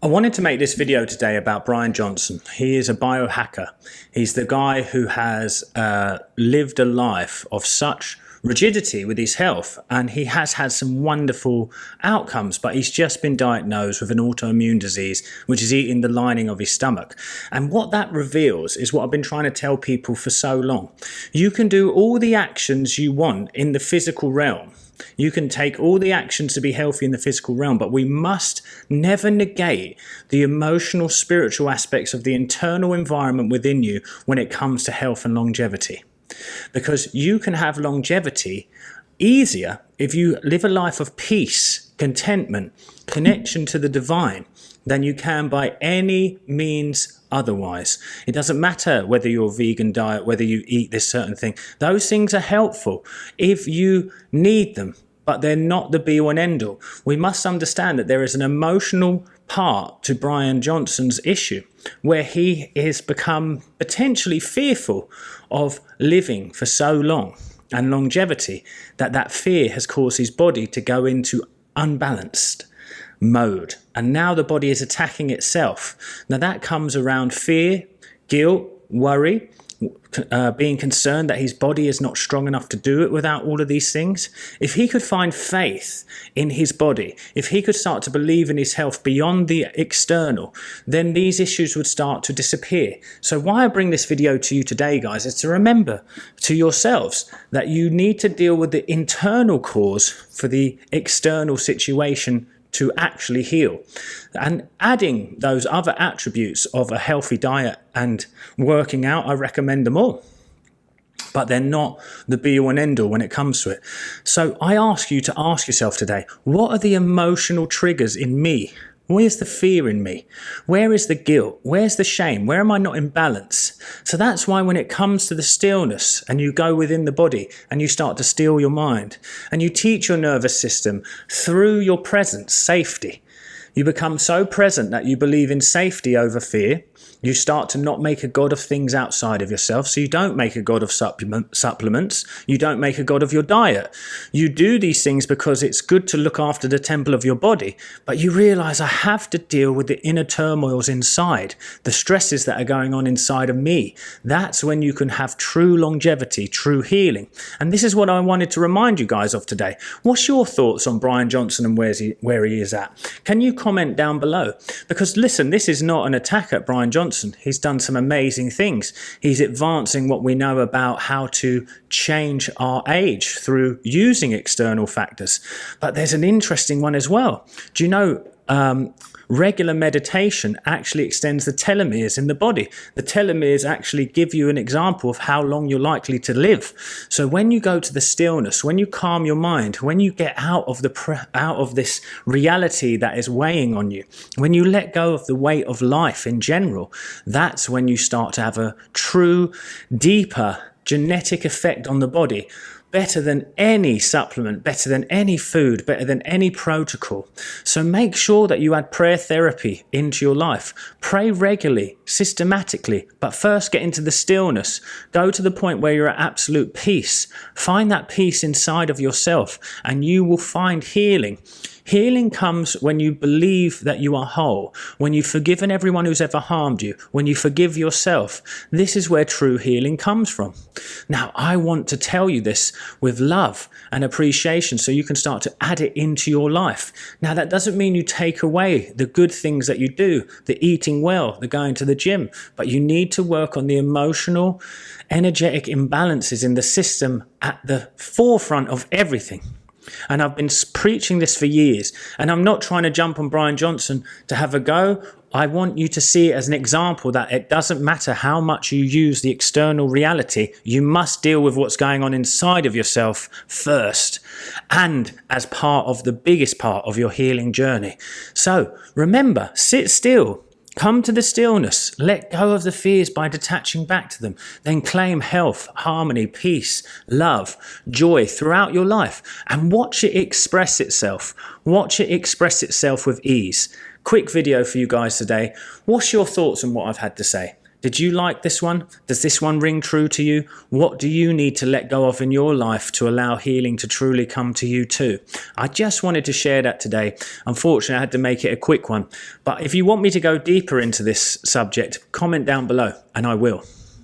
I wanted to make this video today about Bryan Johnson. He is a biohacker. He's the guy who has lived a life of such rigidity with his health, and he has had some wonderful outcomes, but he's just been diagnosed with an autoimmune disease which is eating the lining of his stomach. And what that reveals is what I've been trying to tell people for so long. You can do all the actions you want in the physical realm. You can take all the actions to be healthy in the physical realm, but we must never negate the emotional, spiritual aspects of the internal environment within you when it comes to health and longevity. Because you can have longevity easier if you live a life of peace, contentment, connection to the divine, than you can by any means otherwise. It doesn't matter whether you're a vegan diet, whether you eat this certain thing. Those things are helpful if you need them, but they're not the be-all and end-all. We must understand that there is an emotional part to Bryan Johnson's issue where he has become potentially fearful of living for so long and longevity that fear has caused his body to go into unbalanced mode, and now the body is attacking itself. Now that comes around fear, guilt, worry, being concerned that his body is not strong enough to do it without all of these things. If he could find faith in his body, if he could start to believe in his health beyond the external, then these issues would start to disappear. So why I bring this video to you today, guys, is to remember to yourselves that you need to deal with the internal cause for the external situation to actually heal. And adding those other attributes of a healthy diet and working out, I recommend them all. But they're not the be-all and end-all when it comes to it. So I ask you to ask yourself today, what are the emotional triggers in me? Where's the fear in me? Where is the guilt? Where's the shame? Where am I not in balance? So that's why when it comes to the stillness and you go within the body and you start to still your mind and you teach your nervous system through your presence, safety. You become so present that you believe in safety over fear. You start to not make a god of things outside of yourself. So you don't make a god of supplements. You don't make a god of your diet. You do these things because it's good to look after the temple of your body. But you realize I have to deal with the inner turmoils inside, the stresses that are going on inside of me. That's when you can have true longevity, true healing. And this is what I wanted to remind you guys of today. What's your thoughts on Bryan Johnson and where he is at? Can you comment down below? Because listen, this is not an attack at Bryan Johnson. He's done some amazing things. He's advancing what we know about how to change our age through using external factors. But there's an interesting one as well. Do you know regular meditation actually extends the telomeres in the body? The telomeres actually give you an example of how long you're likely to live. So when you go to the stillness, when you calm your mind, when you get out of this reality that is weighing on you, when you let go of the weight of life in general, that's when you start to have a true, deeper genetic effect on the body. Better than any supplement, better than any food, better than any protocol. So make sure that you add prayer therapy into your life. Pray regularly, systematically, but first get into the stillness. Go to the point where you're at absolute peace. Find that peace inside of yourself and you will find healing. Healing comes when you believe that you are whole, when you've forgiven everyone who's ever harmed you, when you forgive yourself. This is where true healing comes from. Now, I want to tell you this with love and appreciation so you can start to add it into your life. Now, that doesn't mean you take away the good things that you do, the eating well, the going to the gym, but you need to work on the emotional, energetic imbalances in the system at the forefront of everything. And I've been preaching this for years, and I'm not trying to jump on Bryan Johnson to have a go. I want you to see it as an example that it doesn't matter how much you use the external reality, you must deal with what's going on inside of yourself first, and as part of the biggest part of your healing journey. So remember, sit still. Come to the stillness, let go of the fears by detaching back to them, then claim health, harmony, peace, love, joy throughout your life and watch it express itself. Watch it express itself with ease. Quick video for you guys today. What's your thoughts on what I've had to say? Did you like this one? Does this one ring true to you? What do you need to let go of in your life to allow healing to truly come to you too? I just wanted to share that today. Unfortunately, I had to make it a quick one. But if you want me to go deeper into this subject, comment down below and I will.